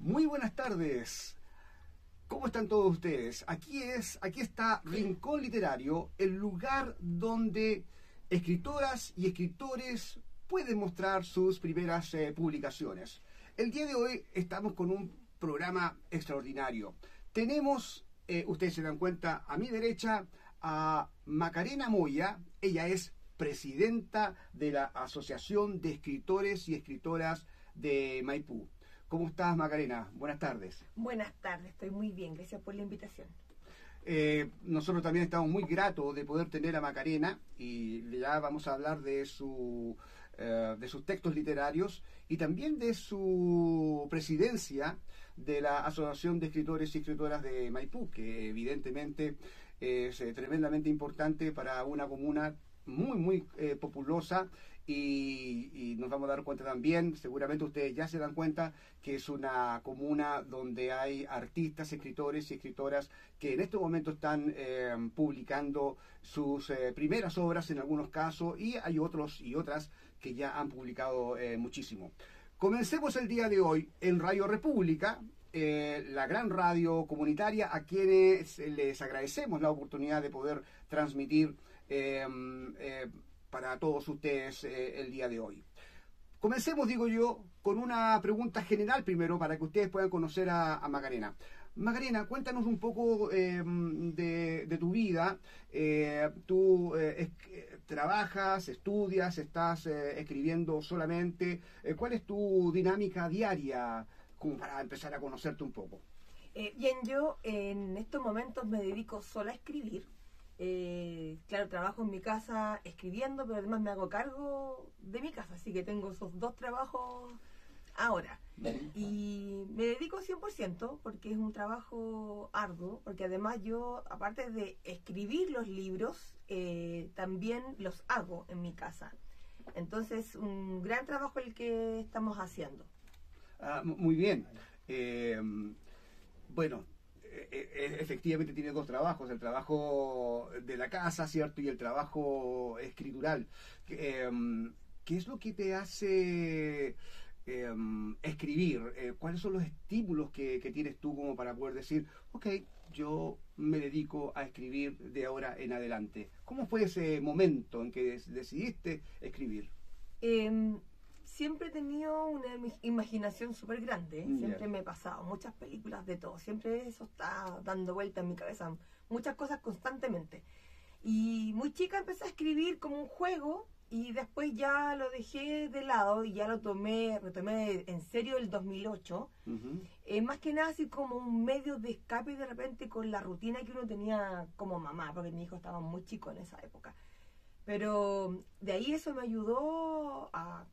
Muy buenas tardes. ¿Cómo están todos ustedes? Aquí está Rincón Literario, el lugar donde escritoras y escritores pueden mostrar sus primeras publicaciones. El día de hoy estamos con un programa extraordinario. Tenemos, ustedes se dan cuenta, a mi derecha, a Macarena Moya. Ella es presidenta de la Asociación de Escritores y Escritoras de Maipú. ¿Cómo estás, Macarena? Buenas tardes. Buenas tardes, estoy muy bien, gracias por la invitación. Nosotros también estamos muy gratos de poder tener a Macarena y ya vamos a hablar de sus textos literarios y también de su presidencia de la Asociación de Escritores y Escritoras de Maipú, que evidentemente es tremendamente importante para una comuna muy populosa y nos vamos a dar cuenta también, seguramente ustedes ya se dan cuenta, que es una comuna donde hay artistas, escritores y escritoras que en este momento están publicando sus primeras obras en algunos casos, y hay otros y otras que ya han publicado muchísimo. Comencemos el día de hoy en Radio República, la gran radio comunitaria, a quienes les agradecemos la oportunidad de poder transmitir para todos ustedes el día de hoy. Comencemos, digo yo, con una pregunta general primero para que ustedes puedan conocer a Macarena. Macarena, cuéntanos un poco de tu vida. Tú trabajas, estudias, estás escribiendo solamente. ¿Cuál es tu dinámica diaria, como para empezar a conocerte un poco? Bien, yo en estos momentos me dedico solo a escribir. Claro, trabajo en mi casa escribiendo, pero además me hago cargo de mi casa, así que tengo esos dos trabajos ahora. Y me dedico 100% porque es un trabajo arduo, porque además yo, aparte de escribir los libros, también los hago en mi casa. Entonces, un gran trabajo el que estamos haciendo. Muy bien. Bueno, efectivamente tiene dos trabajos, el trabajo de la casa, ¿cierto? Y el trabajo escritural. ¿Qué es lo que te hace escribir? ¿Cuáles son los estímulos que tienes tú como para poder decir, ok, yo me dedico a escribir de ahora en adelante? ¿Cómo fue ese momento en que decidiste escribir? Siempre he tenido una imaginación súper grande, siempre me he pasado muchas películas de todo, siempre eso está dando vuelta en mi cabeza, muchas cosas constantemente. Y muy chica empecé a escribir como un juego y después ya lo dejé de lado y ya retomé en serio el 2008, más que nada así como un medio de escape de repente con la rutina que uno tenía como mamá, porque mi hijo estaba muy chico en esa época. Pero de ahí eso me ayudó a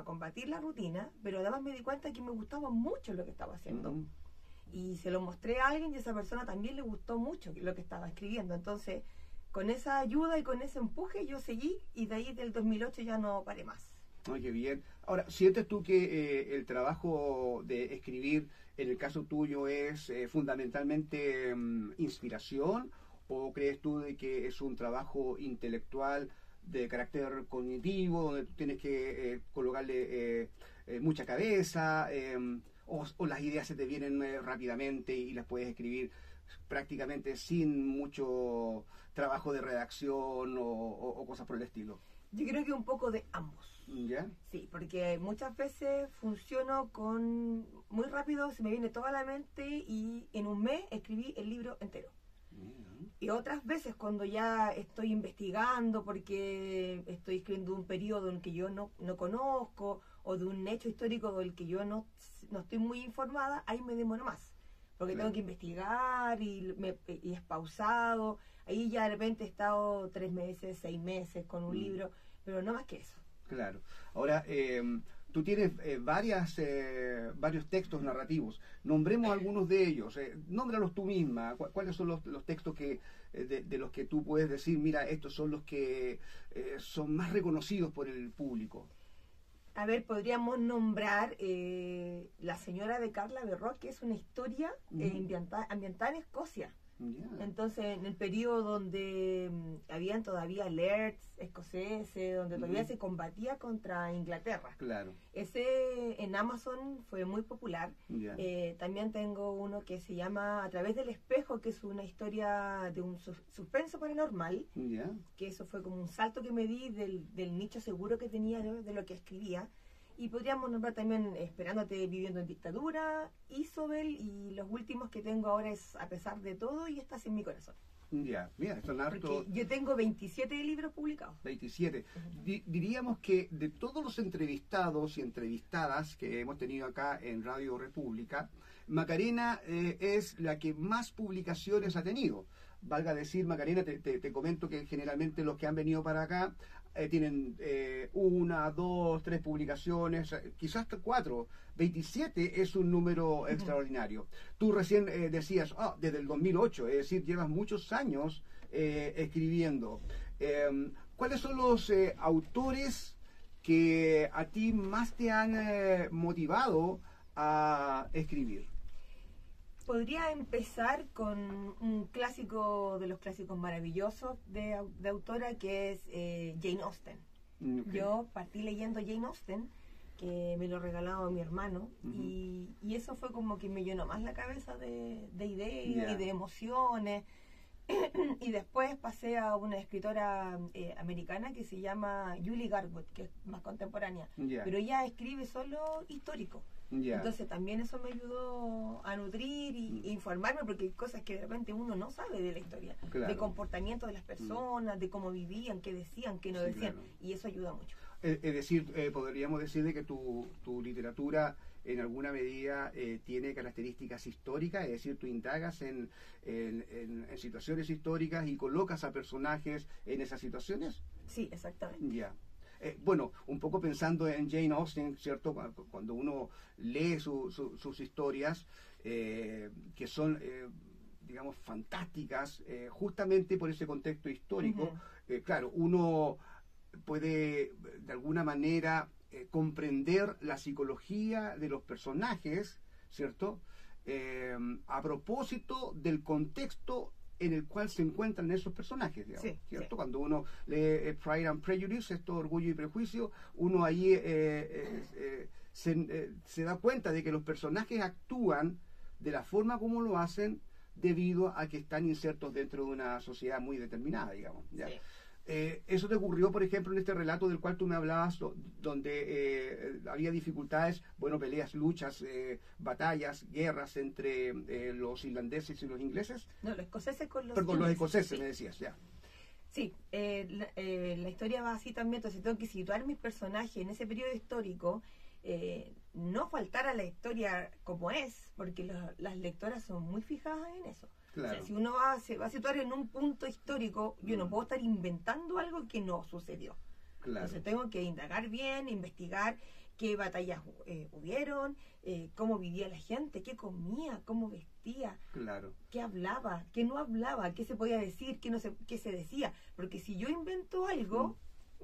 combatir la rutina, pero además me di cuenta que me gustaba mucho lo que estaba haciendo. Y se lo mostré a alguien y a esa persona también le gustó mucho lo que estaba escribiendo. Entonces, con esa ayuda y con ese empuje yo seguí y de ahí del 2008 ya no paré más. Ay, qué bien. Ahora, ¿sientes tú que el trabajo de escribir, en el caso tuyo, es fundamentalmente inspiración, o crees tú de que es un trabajo intelectual de carácter cognitivo, donde tú tienes que colocarle mucha cabeza, o las ideas se te vienen rápidamente y las puedes escribir prácticamente sin mucho trabajo de redacción o cosas por el estilo? Yo creo que un poco de ambos. ¿Ya? Sí, porque muchas veces funciono con muy rápido, se me viene toda la mente y en un mes escribí el libro entero. Y otras veces cuando ya estoy investigando porque estoy escribiendo un periodo en el que yo no conozco, o de un hecho histórico del que yo no estoy muy informada, ahí me demoro más, porque tengo que investigar y es pausado. Ahí ya de repente he estado 3 meses, 6 meses con un libro, pero no más que eso. Claro. Ahora, tú tienes varios textos narrativos. Nombremos algunos de ellos. Nómbralos tú misma. ¿Cuáles son los textos de los que tú puedes decir, mira, estos son los que son más reconocidos por el público? A ver, podríamos nombrar La señora de Carla Berroc, que es una historia ambientada en Escocia. Ya. Entonces, en el periodo donde habían todavía alerts escoceses, donde todavía se combatía contra Inglaterra. Claro. Ese en Amazon fue muy popular. Ya. También tengo uno que se llama A través del espejo, que es una historia de un suspenso paranormal, Ya. que eso fue como un salto que me di del nicho seguro que tenía de lo que escribía. Y podríamos nombrar también Esperándote viviendo en dictadura, Isobel, y los últimos que tengo ahora es A pesar de todo y Estás en mi corazón. Ya. Mira, son hartos. Porque yo tengo 27 libros publicados. 27. Diríamos que de todos los entrevistados y entrevistadas que hemos tenido acá en Radio República, Macarena es la que más publicaciones ha tenido. Valga decir, Macarena, te comento que generalmente los que han venido para acá tienen 1, 2, 3 publicaciones, quizás hasta 4. 27 es un número extraordinario. Tú recién decías, desde el 2008, es decir, llevas muchos años escribiendo. ¿Cuáles son los autores que a ti más te han motivado a escribir? Podría empezar con un clásico de los clásicos maravillosos de autora, que es Jane Austen. Okay. Yo partí leyendo Jane Austen, que me lo regalaba mi hermano, y eso fue como que me llenó más la cabeza de ideas y de emociones. Y después pasé a una escritora americana que se llama Julie Garwood, que es más contemporánea, pero ella escribe solo histórico. Entonces también eso me ayudó a nutrir e informarme, porque hay cosas que de repente uno no sabe de la historia, de comportamiento de las personas, de cómo vivían, qué decían, qué no decían, y eso ayuda mucho. Es decir, podríamos decir de que tu literatura en alguna medida tiene características históricas, es decir, tú indagas en situaciones históricas y colocas a personajes en esas situaciones. Sí, exactamente. Ya. Bueno, un poco pensando en Jane Austen, ¿cierto? Cuando uno lee sus historias, que son, digamos, fantásticas, justamente por ese contexto histórico, claro, uno puede de alguna manera comprender la psicología de los personajes, ¿cierto? A propósito del contexto en el cual se encuentran esos personajes, digamos, ¿cierto? Sí. Cuando uno lee Pride and Prejudice, esto Orgullo y Prejuicio, uno ahí se da cuenta de que los personajes actúan de la forma como lo hacen debido a que están insertos dentro de una sociedad muy determinada, digamos, ¿ya? Sí. Eso te ocurrió, por ejemplo, en este relato del cual tú me hablabas, donde había dificultades, bueno, peleas, luchas, batallas, guerras entre los irlandeses y los ingleses. No, los escoceses con los Perdón, los escoceses, me decías, ya. Sí, la historia va así también, entonces tengo que situar mis personajes en ese periodo histórico, no faltar a la historia como es, porque las lectoras son muy fijadas en eso. Claro. O sea, si uno se va a situar en un punto histórico, yo no puedo estar inventando algo que no sucedió. Claro. Entonces tengo que indagar bien, investigar qué batallas hubieron, cómo vivía la gente, qué comía, cómo vestía, claro, qué hablaba, qué no hablaba, qué se podía decir, qué se decía. Porque si yo invento algo,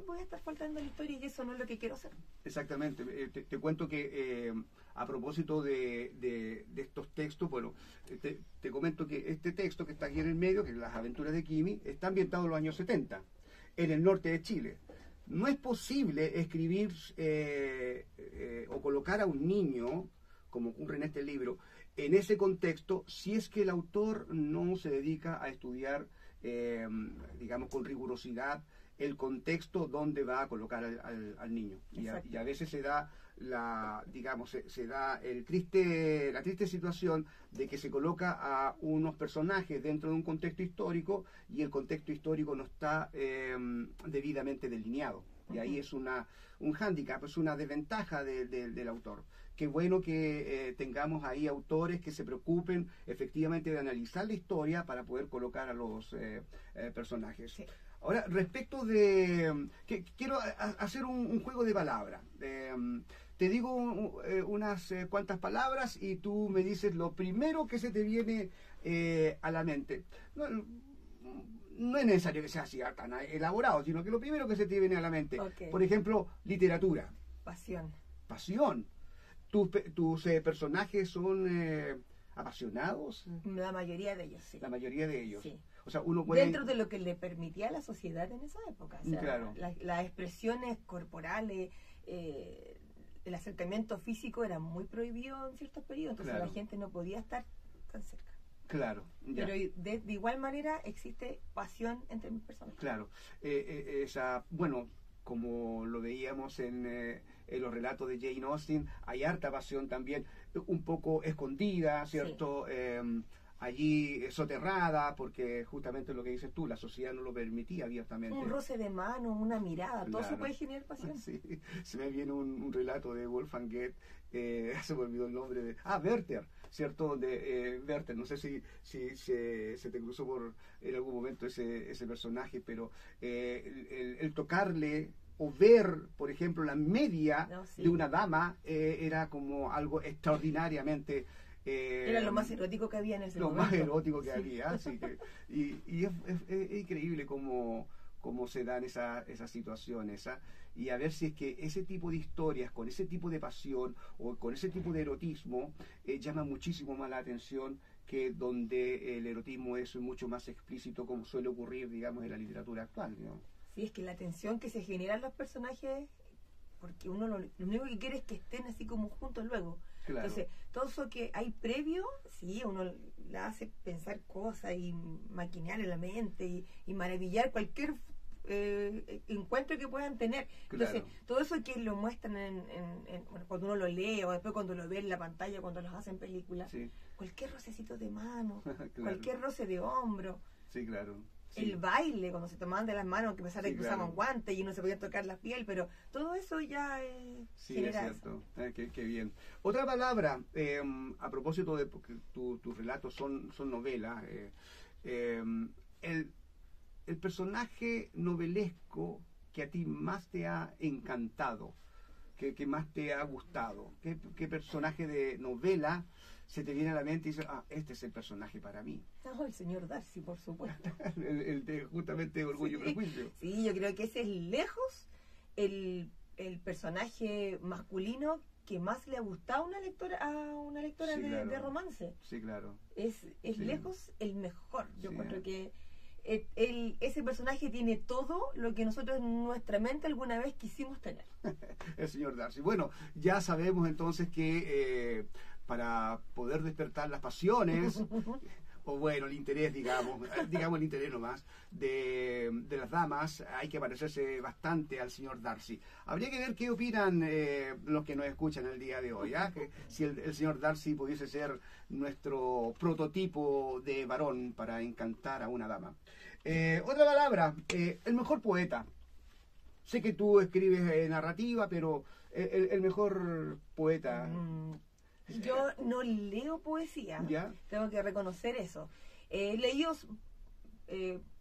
voy a estar faltando la historia y eso no es lo que quiero hacer. Exactamente. Te cuento que a propósito de estos textos, bueno, te comento que este texto que está aquí en el medio, que es Las aventuras de Kimi, está ambientado en los años 70, en el norte de Chile. No es posible escribir o colocar a un niño, como ocurre en este libro, en ese contexto, si es que el autor no se dedica a estudiar, digamos, con rigurosidad el contexto donde va a colocar al niño. Y a veces se da la triste situación de que se coloca a unos personajes dentro de un contexto histórico y el contexto histórico no está debidamente delineado. Y ahí es un hándicap, es una desventaja del autor. Qué bueno que tengamos ahí autores que se preocupen efectivamente de analizar la historia para poder colocar a los personajes. Sí. Ahora, respecto de... quiero hacer un juego de palabras. Te digo unas cuantas palabras y tú me dices lo primero que se te viene a la mente. No es necesario que sea así tan elaborado, sino que lo primero que se te viene a la mente. Okay. Por ejemplo, literatura. Pasión. Pasión. ¿Tus personajes son apasionados. La mayoría de ellos, sí. La mayoría de ellos. Sí. O sea, uno puede... Dentro de lo que le permitía a la sociedad en esa época. O sea, claro. Las expresiones corporales, el acercamiento físico era muy prohibido en ciertos periodos, entonces claro. la gente no podía estar tan cerca. Claro. Ya. Pero de igual manera existe pasión entre mis personas. Claro. Bueno, como lo veíamos en los relatos de Jane Austen, hay harta pasión también, un poco escondida, ¿cierto? Sí. Allí soterrada, porque justamente lo que dices tú, la sociedad no lo permitía abiertamente. Un roce de mano, una mirada, claro. todo eso puede generar pasión. Sí. Se me viene un relato de Wolfgang Goethe, se me olvidó el nombre de... Werther, ¿cierto? De Werther, no sé si se te cruzó en algún momento ese personaje, pero el tocarle o ver, por ejemplo, la media de una dama era como algo extraordinariamente... era lo más erótico que había en ese momento. Lo más erótico que había, así que... Y es increíble cómo se dan esas situaciones, ¿ah? Y a ver si es que ese tipo de historias, con ese tipo de pasión o con ese tipo de erotismo, llama muchísimo más la atención que donde el erotismo es mucho más explícito, como suele ocurrir, digamos, en la literatura actual, ¿no? Sí, es que la tensión que se genera en los personajes, porque uno lo único que quiere es que estén así como juntos luego. Claro. Entonces, todo eso que hay previo, sí, uno la hace pensar cosas y maquinar en la mente y maravillar cualquier encuentro que puedan tener. Entonces, claro. Todo eso que lo muestran bueno, cuando uno lo lee o después cuando lo ve en la pantalla, cuando los hacen películas, sí. Cualquier rocecito de mano, claro. Cualquier roce de hombro. Sí, claro. Sí. El baile, cuando se tomaban de las manos, que pensaban que usaban guantes y no se podía tocar la piel, pero todo eso ya sí, genera es cierto. Qué bien. Otra palabra, a propósito de, porque tus relatos son novelas, el personaje novelesco que a ti más te ha encantado, que más te ha gustado, ¿qué personaje de novela se te viene a la mente y dices, este es el personaje para mí? No, el señor Darcy, por supuesto. el de justamente Orgullo y Prejuicio. Sí, yo creo que ese es lejos el personaje masculino que más le ha gustado a una lectora sí, claro. de romance. Sí, claro. Es sí. Lejos el mejor. Yo encuentro que ese personaje tiene todo lo que nosotros en nuestra mente alguna vez quisimos tener. El señor Darcy. Bueno, ya sabemos entonces que para poder despertar las pasiones, o bueno, el interés, digamos el interés nomás, de las damas, hay que parecerse bastante al señor Darcy. Habría que ver qué opinan los que nos escuchan el día de hoy, ¿eh? Que si el señor Darcy pudiese ser nuestro prototipo de varón para encantar a una dama. Otra palabra, el mejor poeta. Sé que tú escribes narrativa, pero el mejor poeta... Yo no leo poesía, ¿ya? Tengo que reconocer eso. He leído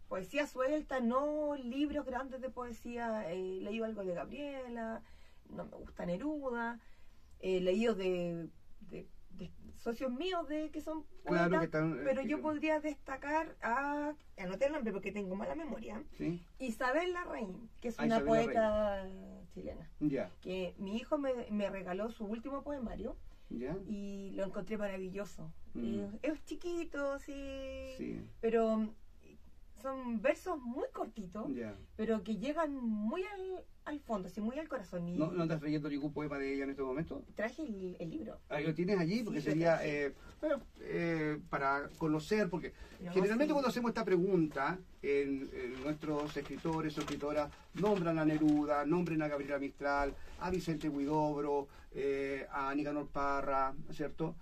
poesía suelta, no libros grandes de poesía. He leído algo de Gabriela, no me gusta Neruda. He leído de socios míos que son poetas, claro, que están, pero yo podría destacar anoté el nombre porque tengo mala memoria, ¿sí? Isabel Larraín, que es una poeta chilena, que mi hijo me regaló su último poemario. ¿Ya? Y lo encontré maravilloso. Es chiquito, sí, pero son versos muy cortitos, pero que llegan muy al fondo, así, muy al corazón. Y ¿No estás leyendo ningún poema de ella en este momento? Traje el libro. ¿Lo tienes allí? Porque sí, sería para conocer, porque generalmente cuando hacemos esta pregunta, nuestros escritores o escritoras nombran a Neruda, nombran a Gabriela Mistral, a Vicente Huidobro, a Nicanor Parra, ¿cierto?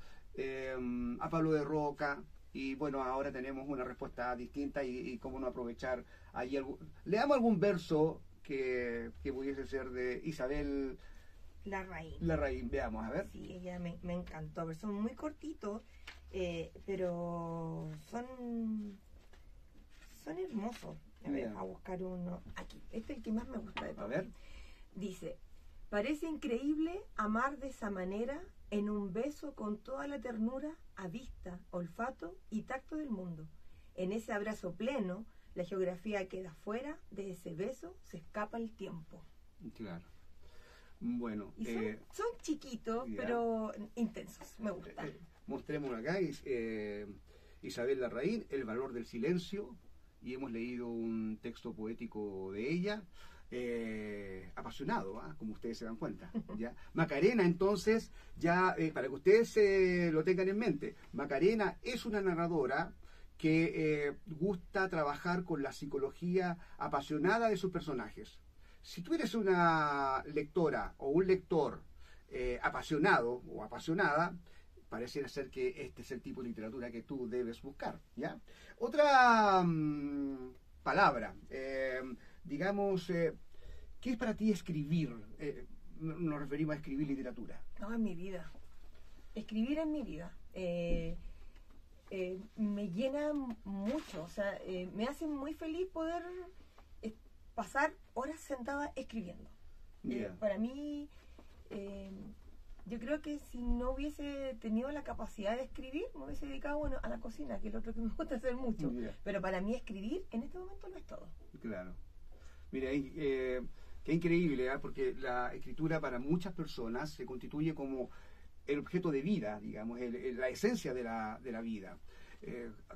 A Pablo de Roca. Y bueno, ahora tenemos una respuesta distinta y cómo no aprovechar allí. Leamos algún verso que pudiese ser de Isabel Larraín, veamos, a ver. Sí, ella me encantó. Son muy cortitos, pero son hermosos. A ver, a buscar uno aquí. Este es el que más me gusta de todo. A ver. Dice: parece increíble amar de esa manera, en un beso con toda la ternura, a vista, olfato y tacto del mundo. En ese abrazo pleno, la geografía queda fuera, de ese beso se escapa el tiempo. Claro. Bueno, Y son chiquitos, ya. pero intensos, me gustan. Mostremos acá, Isabel Larraín, El valor del silencio, y hemos leído un texto poético de ella, apasionado, como ustedes se dan cuenta. ¿Ya? Macarena, entonces, ya para que ustedes lo tengan en mente, Macarena es una narradora que gusta trabajar con la psicología apasionada de sus personajes. Si tú eres una lectora o un lector apasionado o apasionada, pareciera ser que este es el tipo de literatura que tú debes buscar, ¿ya? Otra palabra, digamos, ¿qué es para ti escribir? Nos referimos a escribir literatura. No, en mi vida. Escribir en mi vida. Me llena mucho, o sea, me hace muy feliz poder pasar horas sentada escribiendo. Yeah. Para mí, yo creo que si no hubiese tenido la capacidad de escribir, me hubiese dedicado, bueno, a la cocina, que es lo otro que me gusta hacer mucho. Yeah. Pero para mí escribir en este momento lo es todo. Claro. Mira, qué increíble, porque la escritura para muchas personas se constituye como el objeto de vida, digamos, la esencia de la vida.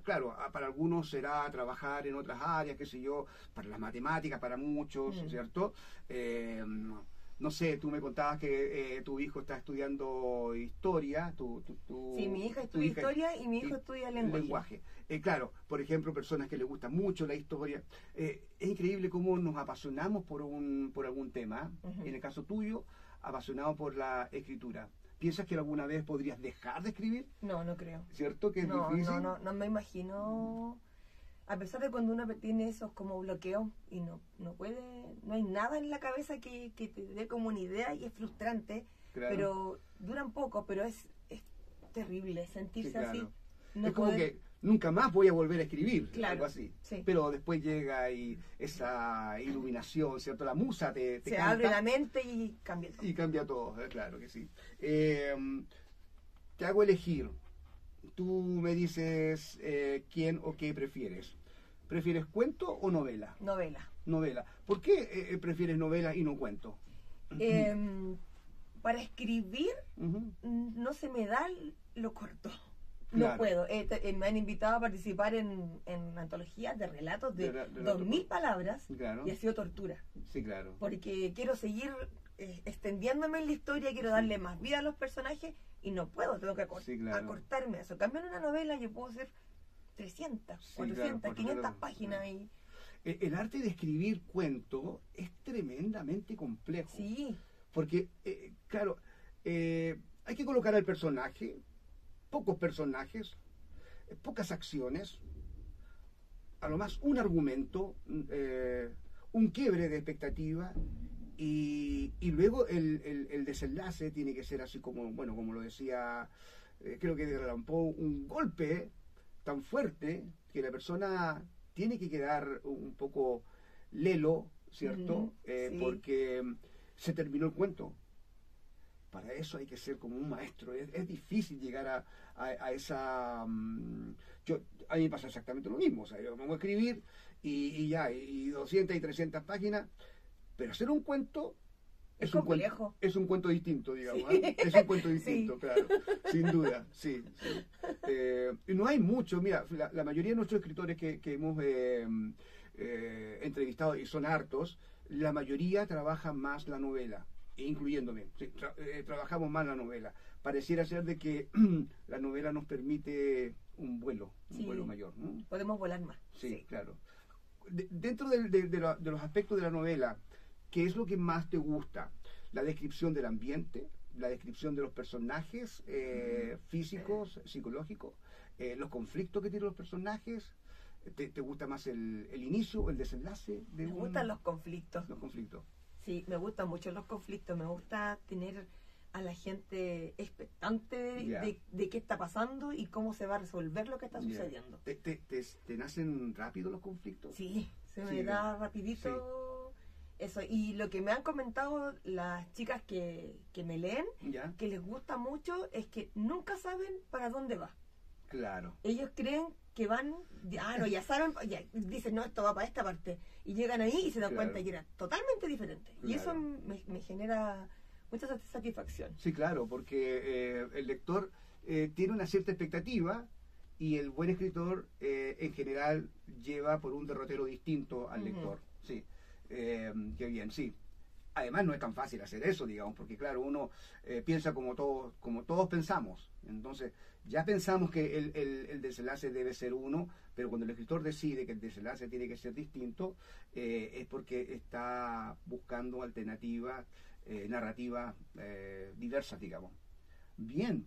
Claro, para algunos será trabajar en otras áreas, qué sé yo, para las matemáticas, para muchos, ¿cierto? No sé, tú me contabas que tu hijo está estudiando historia. Sí, mi hija estudia historia y mi hijo estudia lenguaje. Claro, por ejemplo, personas que les gusta mucho la historia. Es increíble cómo nos apasionamos por algún tema. En el caso tuyo, apasionado por la escritura. ¿Piensas que alguna vez podrías dejar de escribir? No, no creo. ¿Cierto que es difícil? No me imagino. A pesar de cuando uno tiene esos como bloqueos y no puede, no hay nada en la cabeza que te dé como una idea y es frustrante, claro. Pero duran poco, pero es terrible sentirse sí, claro. así. No es como que nunca más voy a volver a escribir, claro, algo así. Sí. Pero después llega esa iluminación, ¿cierto? La musa te se canta, abre la mente y cambia todo. Y cambia todo, claro que sí. Te hago elegir. Tú me dices quién o qué prefieres. ¿Prefieres cuento o novela? Novela. ¿Por qué prefieres novela y no cuento? Para escribir no se me da lo corto. Claro. No puedo. Me han invitado a participar en antologías de relatos de 2000 palabras, claro. Y ha sido tortura. Sí, claro. Porque quiero seguir extendiéndome en la historia, quiero darle más vida a los personajes y no puedo, tengo que acortarme a eso. En cambio, en una novela yo puedo hacer 300, 400, claro, 500 páginas. Y... El arte de escribir cuento es tremendamente complejo. Sí. Porque, claro, hay que colocar al personaje, pocos personajes, pocas acciones, a lo más un argumento, un quiebre de expectativa, y luego el desenlace tiene que ser así como, bueno, como lo decía, creo que Edgar Allan Poe, un golpe tan fuerte que la persona tiene que quedar un poco lelo, ¿cierto? Sí. Porque se terminó el cuento. Para eso hay que ser como un maestro. Es difícil llegar a esa... a mí me pasa exactamente lo mismo. O sea, yo me voy a escribir y 200 y 300 páginas, pero hacer un cuento es complejo. Es un cuento distinto, digamos. Sí. Es un cuento distinto, Sí. Claro. Sin duda, sí. Y no hay mucho. Mira, la mayoría de nuestros escritores que hemos entrevistado, y son hartos, la mayoría trabajan más la novela, incluyéndome. Sí, trabajamos más la novela. Pareciera ser de que la novela nos permite un vuelo mayor, ¿no? Podemos volar más. Sí, claro. Dentro de los aspectos de la novela, ¿qué es lo que más te gusta? La descripción del ambiente, la descripción de los personajes físicos, psicológicos, los conflictos que tienen los personajes. ¿Te gusta más el inicio, el desenlace? Me gustan los conflictos. Los conflictos. Sí, me gustan mucho los conflictos. Me gusta tener a la gente expectante de qué está pasando y cómo se va a resolver lo que está sucediendo. ¿Te nacen rápido los conflictos? Sí, se me da rapidito eso. Y lo que me han comentado las chicas que me leen, que les gusta mucho, es que nunca saben para dónde va. Claro. Ellos creen que van, ya saben, dicen, no, esto va para esta parte. Y llegan ahí y se dan cuenta que era totalmente diferente. Y eso me genera mucha satisfacción. Sí, claro, porque el lector tiene una cierta expectativa y el buen escritor en general lleva por un derrotero distinto al lector. Sí, qué bien, sí. Además no es tan fácil hacer eso, digamos, porque claro, uno piensa como todos pensamos. Entonces, ya pensamos que el desenlace debe ser uno, pero cuando el escritor decide que el desenlace tiene que ser distinto, es porque está buscando alternativas, narrativas diversas, digamos. Bien,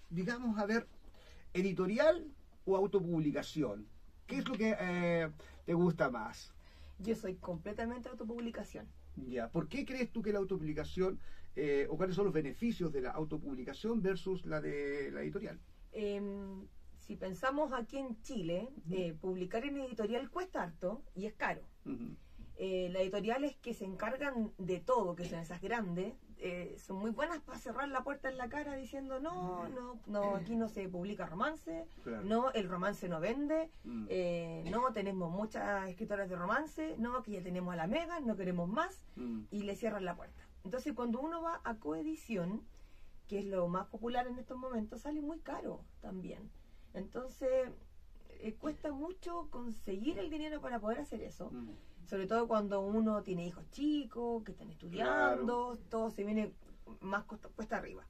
digamos, a ver, editorial o autopublicación, ¿qué es lo que te gusta más? Yo soy completamente autopublicación. Ya, ¿por qué crees tú que la autopublicación, o cuáles son los beneficios de la autopublicación versus la de la editorial? Si pensamos aquí en Chile, publicar en editorial cuesta harto y es caro. Las editoriales que se encargan de todo, que son esas grandes, son muy buenas para cerrar la puerta en la cara diciendo no, aquí no se publica romance, Claro. no, el romance no vende, no, tenemos muchas escritoras de romance, no, que ya tenemos a la Megan, no queremos más, y le cierran la puerta. Entonces cuando uno va a coedición, que es lo más popular en estos momentos, sale muy caro también. Entonces cuesta mucho conseguir el dinero para poder hacer eso. Sobre todo cuando uno tiene hijos chicos, que están estudiando, todo se viene más cuesta arriba.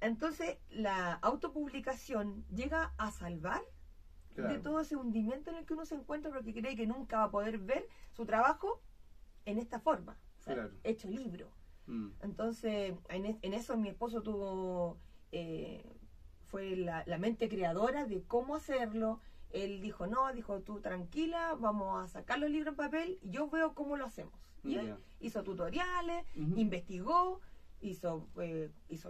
Entonces, la autopublicación llega a salvar de todo ese hundimiento en el que uno se encuentra porque cree que nunca va a poder ver su trabajo en esta forma, o sea, hecho libro. Entonces, en eso mi esposo fue la mente creadora de cómo hacerlo. Él dijo, tú tranquila, vamos a sacar los libros en papel y yo veo cómo lo hacemos. Y él hizo tutoriales, investigó, hizo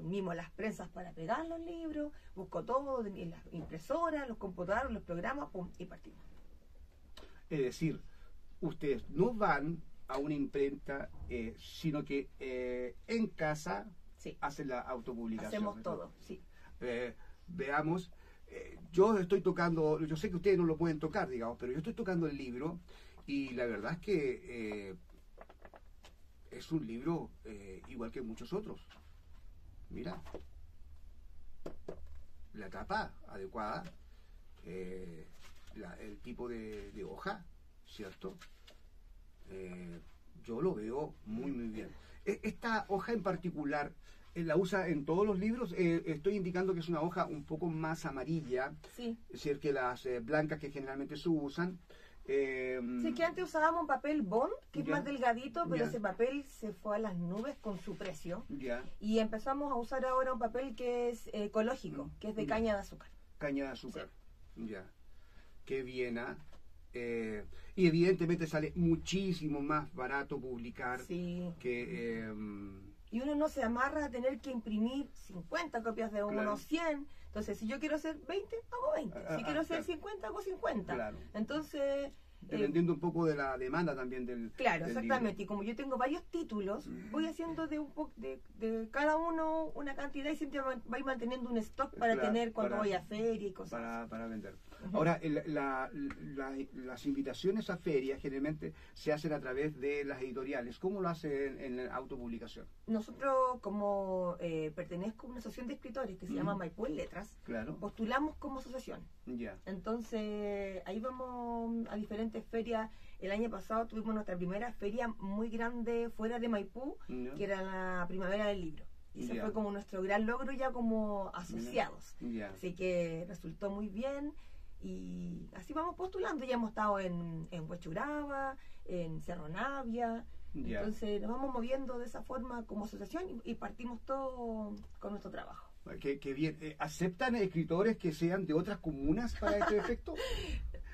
mismo las prensas para pegar los libros, buscó todo en las impresoras, los computadores, los programas, pum, y partimos. Es decir, ustedes no van a una imprenta, sino que en casa hacen la autopublicación. Hacemos todo, sí. Veamos. Yo estoy tocando, yo sé que ustedes no lo pueden tocar, digamos, pero yo estoy tocando el libro y la verdad es que es un libro igual que muchos otros. Mira, la tapa adecuada, el tipo de hoja, ¿cierto? Yo lo veo muy bien. Esta hoja en particular, ¿la usa en todos los libros? Estoy indicando que es una hoja un poco más amarilla, sí, es decir, que las blancas que generalmente se usan. Sí, que antes usábamos un papel bond, que es más delgadito, pero ese papel se fue a las nubes con su precio. Y empezamos a usar ahora un papel que es ecológico, que es de caña de azúcar. Caña de azúcar, ya. Qué bien, ¿ah? Y evidentemente sale muchísimo más barato publicar que... y uno no se amarra a tener que imprimir 50 copias de uno, 100. Entonces, si yo quiero hacer 20, hago 20. Si quiero hacer 50, hago 50. Entonces... dependiendo un poco de la demanda también del exactamente. libro. Y como yo tengo varios títulos, voy haciendo de cada uno una cantidad y siempre voy manteniendo un stock para tener cuando voy a feria y cosas. Para vender. Ahora, las invitaciones a ferias generalmente se hacen a través de las editoriales. ¿Cómo lo hacen en la autopublicación? Nosotros, como pertenezco a una asociación de escritores que se llama Maipú en Letras, postulamos como asociación. Entonces, ahí vamos a diferentes ferias. El año pasado tuvimos nuestra primera feria muy grande fuera de Maipú, que era la Primavera del Libro. Y ese fue como nuestro gran logro ya como asociados. Así que resultó muy bien. Y así vamos postulando. Ya hemos estado en Huechuraba, en Cerro Navia. Entonces nos vamos moviendo de esa forma como asociación y partimos todo con nuestro trabajo. Qué bien. ¿Aceptan escritores que sean de otras comunas para este efecto?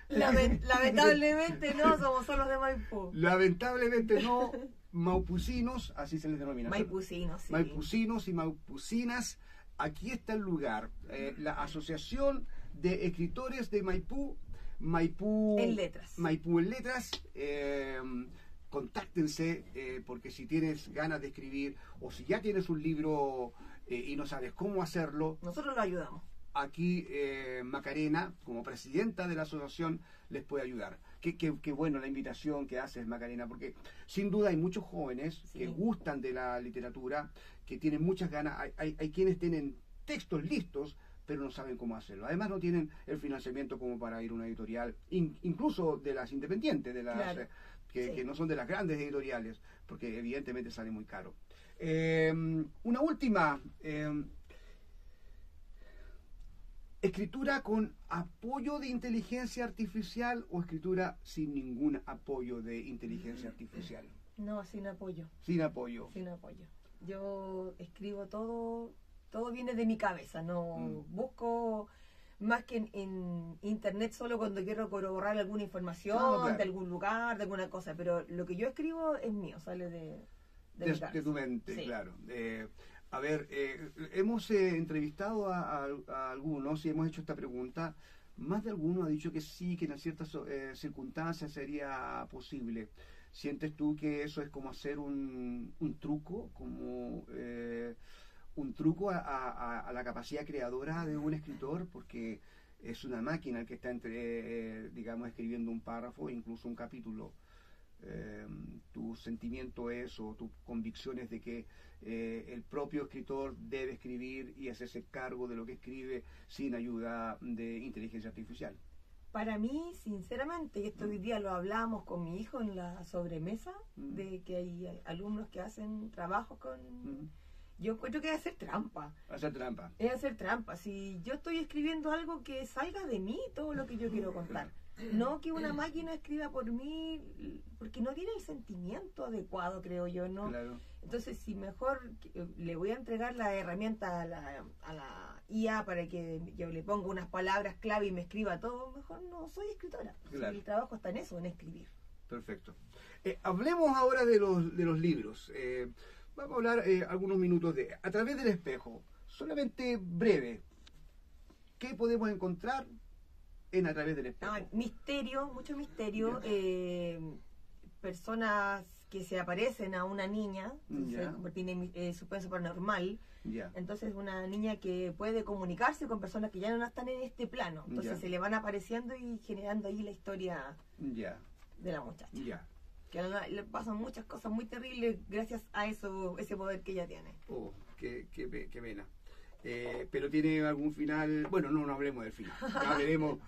Lamentablemente no, somos solos de Maipú. Lamentablemente no. Maupucinos, así se les denomina. Maipucinos, sí. Maipucinos y maupucinas. Aquí está el lugar. La Asociación de Escritores de Maipú en Letras. Maipú en Letras. Contáctense, porque si tienes ganas de escribir o si ya tienes un libro y no sabes cómo hacerlo, nosotros lo ayudamos. aquí Macarena, como presidenta de la asociación, les puede ayudar. Qué bueno la invitación que haces, Macarena, porque sin duda hay muchos jóvenes que gustan de la literatura, que tienen muchas ganas. Hay quienes tienen textos listos, pero no saben cómo hacerlo. Además no tienen el financiamiento como para ir a una editorial, incluso de las independientes, de las que no son de las grandes editoriales, porque evidentemente sale muy caro. Una última, ¿escritura con apoyo de inteligencia artificial o escritura sin ningún apoyo de inteligencia artificial? No, sin apoyo. Sin apoyo. Sin apoyo. Yo escribo todo viene de mi cabeza, no busco más que en internet solo cuando quiero corroborar alguna información de algún lugar, de alguna cosa, pero lo que yo escribo es mío, sale de de tu mente, claro. A ver, hemos entrevistado a algunos y hemos hecho esta pregunta. Más de alguno ha dicho que sí, que en ciertas circunstancias sería posible. ¿Sientes tú que eso es como hacer un truco, como un truco a la capacidad creadora de un escritor? Porque es una máquina el que está digamos, escribiendo un párrafo, incluso un capítulo. Tu sentimiento es, o tu convicción es de que el propio escritor debe escribir y hacerse cargo de lo que escribe sin ayuda de inteligencia artificial. Para mí, sinceramente, y esto hoy día lo hablamos con mi hijo en la sobremesa, de que hay alumnos que hacen trabajos con... Yo encuentro que es hacer trampa. Hacer trampa. Es hacer trampa. Si yo estoy escribiendo algo que salga de mí, todo lo que yo quiero contar. No que una máquina escriba por mí, porque no tiene el sentimiento adecuado, creo yo, ¿no? Claro. Entonces, si mejor le voy a entregar la herramienta a la IA para que yo le ponga unas palabras clave y me escriba todo, mejor no soy escritora. Claro. El trabajo está en eso, en escribir. Perfecto. Hablemos ahora de los libros. Vamos a hablar algunos minutos de A través del espejo. Solamente breve. ¿Qué podemos encontrar en A través del espejo? Misterio, mucho misterio. Personas que se aparecen a una niña, tiene suspenso paranormal. Entonces una niña que puede comunicarse con personas que ya no están en este plano. Entonces se le van apareciendo y generando ahí la historia de la muchacha. Que le pasan muchas cosas muy terribles gracias a ese poder que ella tiene. Oh, qué pena. Pero tiene algún final. Bueno, no hablemos del final. Ya veremos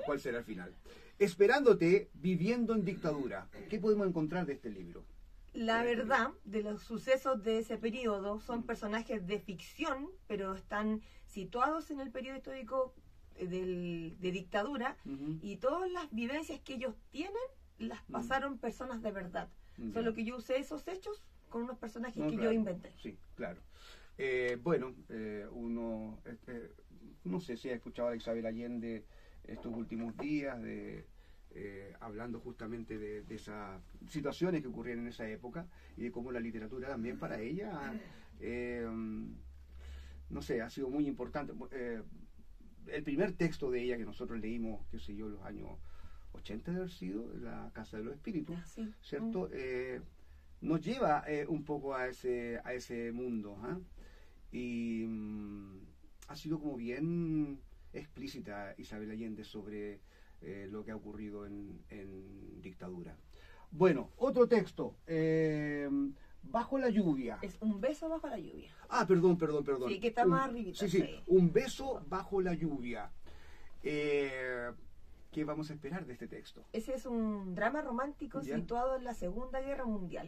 cuál será el final. Esperándote, viviendo en dictadura. ¿Qué podemos encontrar de este libro? La verdad de los sucesos de ese periodo son personajes de ficción, pero están situados en el periodo histórico de dictadura, y todas las vivencias que ellos tienen las pasaron personas de verdad. Solo que yo usé esos hechos con unos personajes que yo inventé. Sí, claro. Uno, no sé si ha escuchado a Isabel Allende estos últimos días, hablando justamente de esas situaciones que ocurrían en esa época y de cómo la literatura también para ella, no sé, ha sido muy importante. El primer texto de ella que nosotros leímos, qué sé yo, los años 80 de haber sido, La Casa de los Espíritus, ¿cierto? Nos lleva un poco a ese mundo, y ha sido como bien explícita Isabel Allende sobre lo que ha ocurrido en dictadura. Bueno, otro texto, Bajo la lluvia. Es Un beso bajo la lluvia. Ah, perdón. Sí, que está más arribita. Sí, Un beso bajo la lluvia. ¿Qué vamos a esperar de este texto? Ese es un drama romántico situado en la Segunda Guerra Mundial,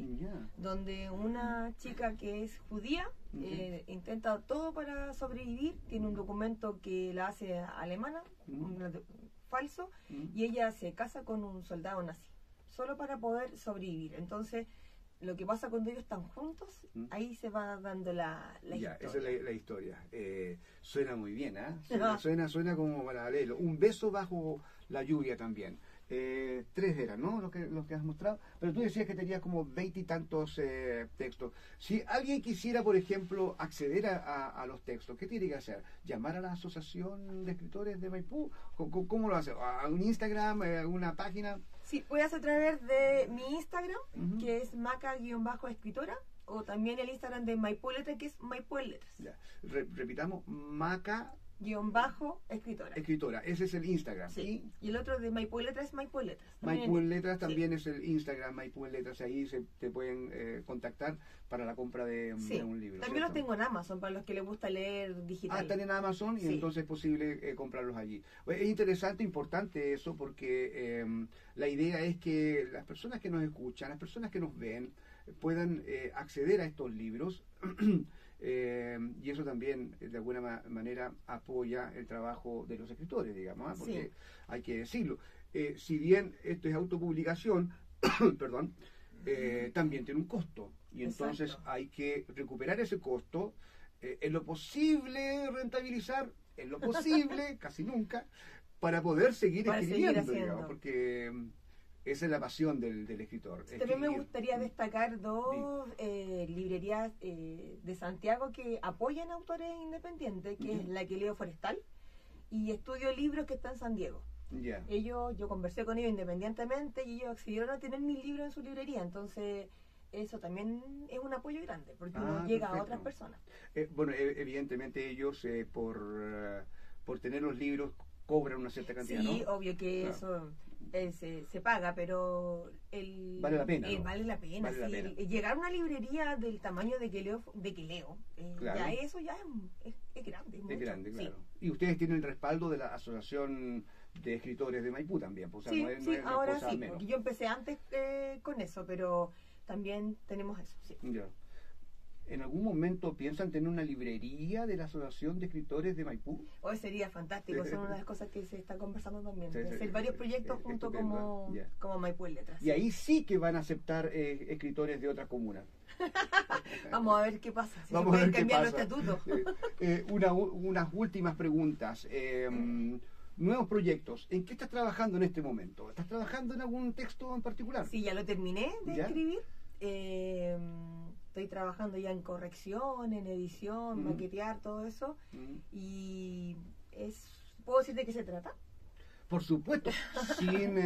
donde una chica que es judía intenta todo para sobrevivir, tiene un documento que la hace alemana, falso, y ella se casa con un soldado nazi, solo para poder sobrevivir. Entonces, lo que pasa cuando ellos están juntos, ahí se va dando la historia. Esa es la historia. Suena muy bien, suena como paralelo. Un beso bajo la lluvia también. 3 eran, ¿no? Los que has mostrado. Pero tú decías que tenías como 20 y tantos textos. Si alguien quisiera, por ejemplo, acceder a los textos, ¿qué tiene que hacer? ¿Llamar a la Asociación de Escritores de Maipú? ¿Cómo lo hace? ¿A un Instagram? ¿A una página? Sí, puedes a través de mi Instagram, que es maca_escritora, o también el Instagram de Maipú Letras, que es Maipú Letras. Repitamos, Maca _escritora. Escritora, ese es el Instagram. Sí. Y el otro de Maipú en Letras es Maipú en Letras. Maipú en Letras también es el Instagram, Maipú en Letras. Ahí te pueden contactar para la compra de un libro. También los tengo en Amazon para los que les gusta leer digital. Están en Amazon y entonces es posible comprarlos allí. Es interesante, importante eso, porque la idea es que las personas que nos escuchan, las personas que nos ven, puedan acceder a estos libros. Y eso también de alguna manera apoya el trabajo de los escritores, digamos, porque hay que decirlo. Si bien esto es autopublicación, perdón, también tiene un costo y entonces hay que recuperar ese costo, en lo posible rentabilizar, en lo posible, casi nunca, para poder seguir escribiendo, digamos, porque esa es la pasión del escritor. También me gustaría destacar dos librerías de Santiago que apoyan autores independientes, que es la que leo Forestal y Estudio Libros, que está en San Diego. Yo conversé con ellos independientemente y ellos accedieron a tener mis libros en su librería, entonces eso también es un apoyo grande, porque uno llega a otras personas. Bueno, evidentemente ellos por tener los libros cobran una cierta cantidad, sí, ¿no? obvio que eso se paga, pero vale la pena, ¿no? Vale la pena, vale la pena. Llegar a una librería del tamaño de que leo, claro. ya eso ya es grande. Es grande, claro. Y ustedes tienen el respaldo de la Asociación de Escritores de Maipú también, pues, o sea, no es ahora cosa sí, menos. porque yo empecé antes con eso, pero también tenemos eso, sí. Ya. ¿En algún momento piensan tener una librería de la Asociación de Escritores de Maipú? Hoy sería fantástico, son una de las cosas que se está conversando también, de hacer varios proyectos junto como Maipú en Letras. Y ahí sí que van a aceptar escritores de otras comunas. Vamos a ver qué pasa, si Vamos se a ver pueden qué cambiar pasa. los estatutos. Unas últimas preguntas. Nuevos proyectos. ¿En qué estás trabajando en este momento? ¿Estás trabajando en algún texto en particular? Sí, ya lo terminé de escribir. Estoy trabajando ya en corrección, en edición, maquetear, todo eso. Y ¿puedo decir de qué se trata? Por supuesto, sin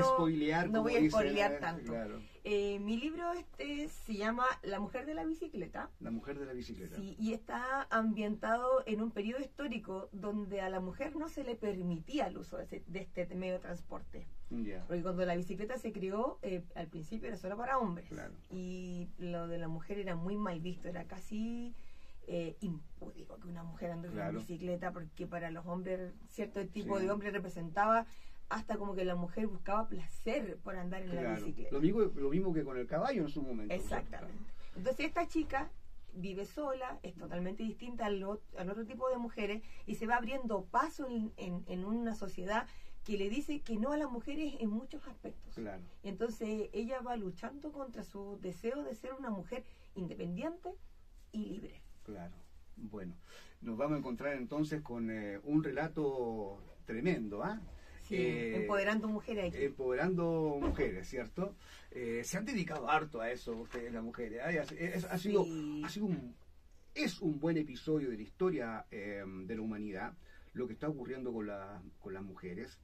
spoilear. No voy a spoilear tanto. Claro. Mi libro se llama La mujer de la bicicleta. La mujer de la bicicleta. Sí, y está ambientado en un periodo histórico donde a la mujer no se le permitía el uso de este medio de transporte. Porque cuando la bicicleta se creó, al principio era solo para hombres. Claro. Y lo de la mujer era muy mal visto, era casi impúdico que una mujer ande en bicicleta, porque para los hombres, cierto tipo de hombre representaba hasta como que la mujer buscaba placer por andar en la bicicleta. Lo mismo que con el caballo en su momento. Exactamente. Entonces esta chica vive sola, es totalmente distinta al otro tipo de mujeres y se va abriendo paso en una sociedad que le dice que no a las mujeres en muchos aspectos. Claro. Entonces ella va luchando contra su deseo de ser una mujer independiente y libre. Claro. Bueno, nos vamos a encontrar entonces con un relato tremendo, ¿ah? Sí, empoderando mujeres aquí. Empoderando mujeres, ¿cierto? Se han dedicado harto a eso ustedes, las mujeres. Es un buen episodio de la historia de la humanidad, lo que está ocurriendo con las mujeres.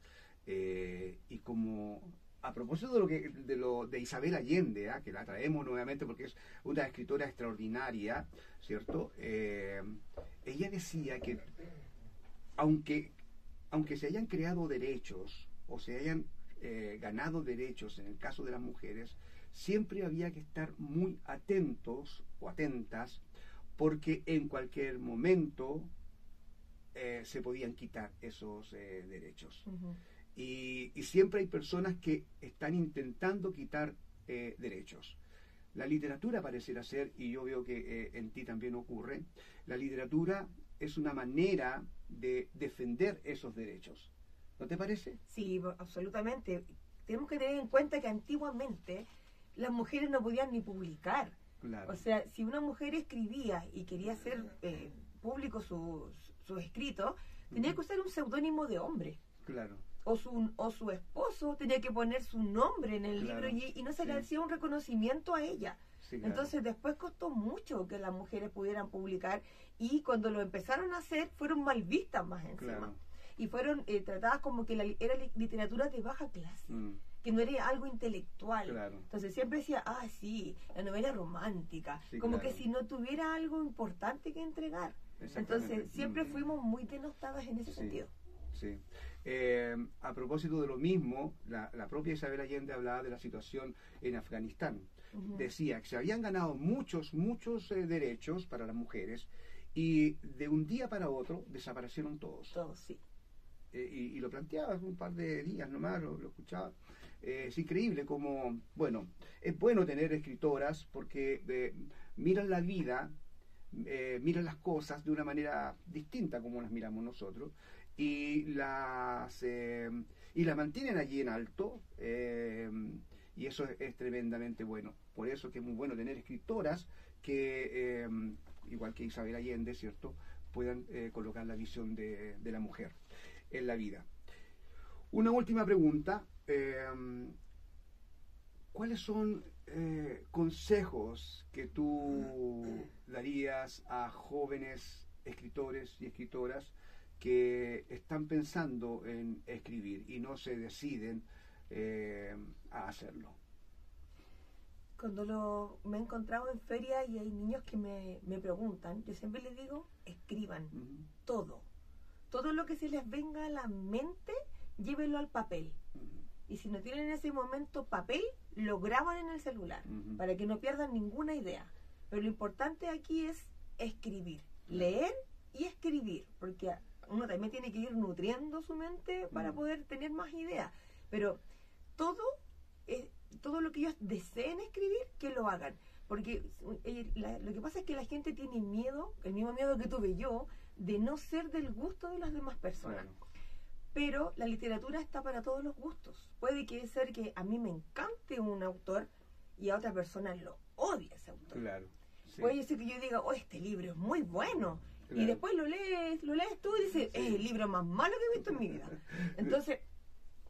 Y como a propósito de Isabel Allende, que la traemos nuevamente porque es una escritora extraordinaria, ¿cierto? Ella decía que aunque se hayan creado derechos o se hayan ganado derechos en el caso de las mujeres, siempre había que estar muy atentos o atentas, porque en cualquier momento se podían quitar esos derechos. Y siempre hay personas que están intentando quitar derechos. La literatura pareciera ser, y yo veo que en ti también ocurre, la literatura es una manera de defender esos derechos. ¿No te parece? Sí, absolutamente. Tenemos que tener en cuenta que antiguamente las mujeres no podían ni publicar. Claro. O sea, si una mujer escribía y quería hacer público sus escritos, tenía que usar un seudónimo de hombre. Claro. O su esposo tenía que poner su nombre en el libro y no se le hacía un reconocimiento a ella. Sí, claro. Entonces después costó mucho que las mujeres pudieran publicar y cuando lo empezaron a hacer fueron mal vistas más encima. Claro. Y fueron tratadas como que era literatura de baja clase, que no era algo intelectual. Claro. Entonces siempre decía, sí, la novela romántica, como que si no tuviera algo importante que entregar. Entonces, siempre fuimos muy denostadas en ese sentido. Sí. A propósito de lo mismo, la propia Isabel Allende hablaba de la situación en Afganistán. Decía que se habían ganado muchos derechos para las mujeres y de un día para otro desaparecieron todos. Todos, sí. Y lo planteaba hace un par de días nomás, lo escuchaba. Es increíble como, bueno, es bueno tener escritoras porque miran la vida, miran las cosas de una manera distinta como las miramos nosotros y las mantienen allí en alto, y eso es tremendamente bueno. Por eso que es muy bueno tener escritoras que, igual que Isabel Allende, ¿cierto?, puedan colocar la visión de la mujer en la vida. Una última pregunta. ¿Cuáles son consejos que tú darías a jóvenes escritores y escritoras que están pensando en escribir y no se deciden a hacerlo? Cuando me he encontrado en feria y hay niños que me preguntan, yo siempre les digo, escriban todo. Todo lo que se les venga a la mente, llévenlo al papel. Y si no tienen en ese momento papel, lo graban en el celular, para que no pierdan ninguna idea. Pero lo importante aquí es escribir, leer y escribir, porque uno también tiene que ir nutriendo su mente para poder tener más ideas. Pero todo lo que ellos deseen escribir, que lo hagan. Porque lo que pasa es que la gente tiene miedo, el mismo miedo que tuve yo, de no ser del gusto de las demás personas. Claro. Pero la literatura está para todos los gustos. Puede que ser que a mí me encante un autor y a otra persona lo odie ese autor. Claro, sí. Puede ser que yo diga, oh, este libro es muy bueno. Claro. Y después lo lees tú y dices, es el libro más malo que he visto en mi vida. Entonces,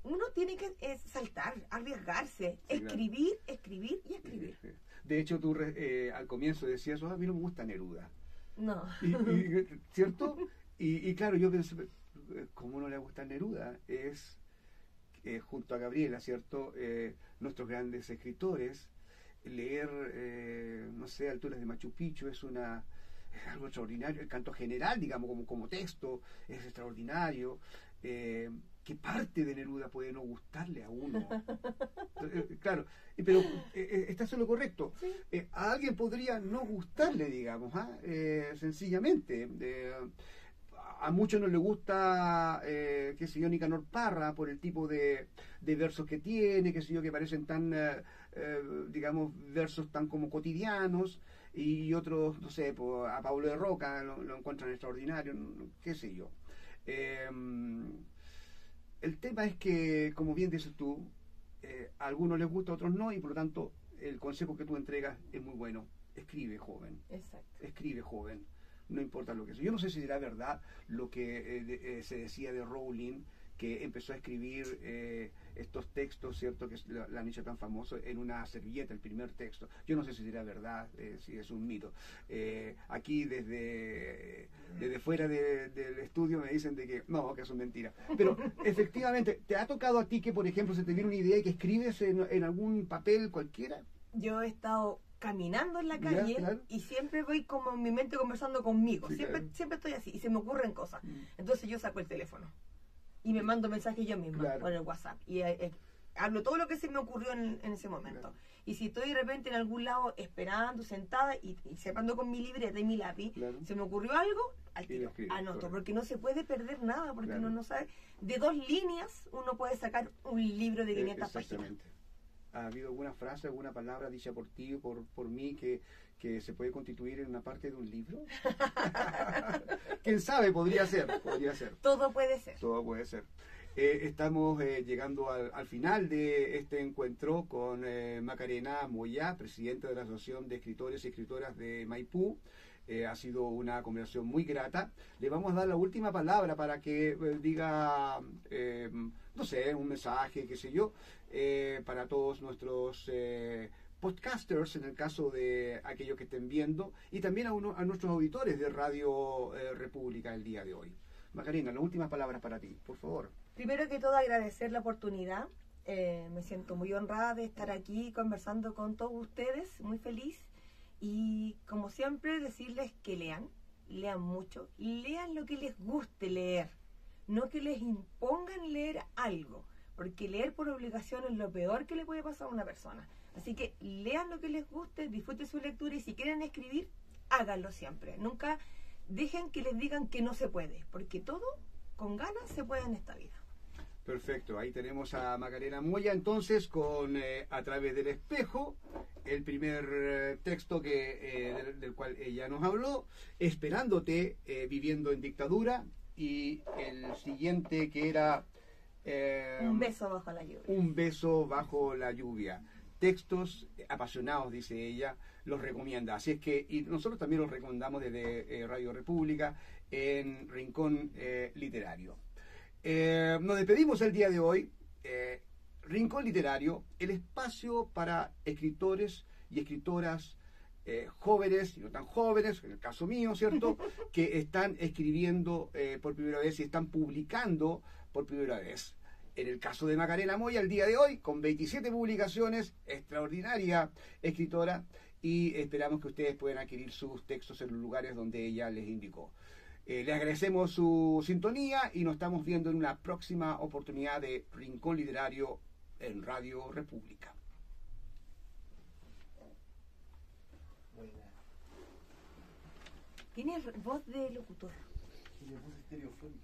uno tiene que saltar, arriesgarse, escribir, claro, escribir y escribir. De hecho, tú al comienzo decías, a mí no me gusta Neruda. No. ¿Cierto? Y claro, yo pensé, ¿cómo no le gusta Neruda? Es, junto a Gabriela, ¿cierto?, nuestros grandes escritores. Leer, no sé, Alturas de Machu Picchu es algo extraordinario. El canto general, digamos, como texto, es extraordinario. ¿Qué parte de Neruda puede no gustarle a uno? Claro, pero estás en lo correcto. ¿Sí? A alguien podría no gustarle, digamos, sencillamente. A muchos no les gusta, qué sé yo, Nicanor Parra por el tipo de versos que tiene, qué sé yo, que parecen tan, digamos, versos tan como cotidianos, y otros, no sé, a Pablo de Roca lo encuentran extraordinario, qué sé yo. El tema es que, como bien dices tú, a algunos les gusta, a otros no, y por lo tanto el consejo que tú entregas es muy bueno. Escribe, joven. Exacto. Escribe, joven. No importa lo que sea. Yo no sé si será verdad lo que se decía de Rowling, que empezó a escribir estos textos, ¿cierto?, que la han hecho tan famoso en una servilleta, el primer texto. Yo no sé si será verdad, si es un mito. Aquí desde fuera del estudio me dicen de que no, que son mentiras. Pero efectivamente, ¿te ha tocado a ti que, por ejemplo, se te viene una idea y que escribes en algún papel cualquiera? Yo he estado caminando en la calle, ya, claro, y siempre voy como en mi mente conversando conmigo. Sí, siempre, claro, siempre estoy así y se me ocurren cosas. Entonces yo saco el teléfono y me mando mensajes yo misma, claro, por el WhatsApp y hablo todo lo que se me ocurrió en ese momento. Claro. Y si estoy de repente en algún lado esperando, sentada y separando con mi libreta y mi lápiz, claro, se me ocurrió algo, al tiro anoto, correcto, porque no se puede perder nada, porque claro, uno no sabe. De 2 líneas uno puede sacar un libro de 500 páginas. ¿Ha habido alguna frase, alguna palabra dicha por ti o por mí que se puede constituir en una parte de un libro? ¿Quién sabe? Podría ser. Todo puede ser. Todo puede ser. Estamos llegando al final de este encuentro con Macarena Moya, presidenta de la Asociación de Escritores y Escritoras de Maipú. Ha sido una conversación muy grata. Le vamos a dar la última palabra para que diga, no sé, un mensaje, qué sé yo, para todos nuestros podcasters, en el caso de aquellos que estén viendo, y también a nuestros auditores de Radio República el día de hoy. Macarena, las últimas palabras para ti, por favor. Primero que todo, agradecer la oportunidad. Me siento muy honrada de estar aquí conversando con todos ustedes, muy feliz. Y como siempre, decirles que lean, lean mucho, lean lo que les guste leer, no que les impongan leer algo, porque leer por obligación es lo peor que le puede pasar a una persona. Así que lean lo que les guste, disfruten su lectura y si quieren escribir, háganlo siempre. Nunca dejen que les digan que no se puede, porque todo con ganas se puede en esta vida. Perfecto, ahí tenemos a Macarena Moya entonces con A través del espejo, el primer texto del cual ella nos habló, Esperándote, viviendo en dictadura, y el siguiente que era Un beso bajo la lluvia. Un beso bajo la lluvia. Textos apasionados, dice ella, los recomienda. Así es que, y nosotros también los recomendamos desde Radio República en Rincón Literario. Nos despedimos el día de hoy. Rincón Literario, el espacio para escritores y escritoras jóvenes y no tan jóvenes, en el caso mío, ¿cierto?, que están escribiendo por primera vez y están publicando por primera vez. En el caso de Macarena Moya, el día de hoy, con 27 publicaciones, extraordinaria escritora, y esperamos que ustedes puedan adquirir sus textos en los lugares donde ella les indicó. Les agradecemos su sintonía y nos estamos viendo en una próxima oportunidad de Rincón Literario en Radio República. Tienes voz de locutor. Tiene voz estereofónica.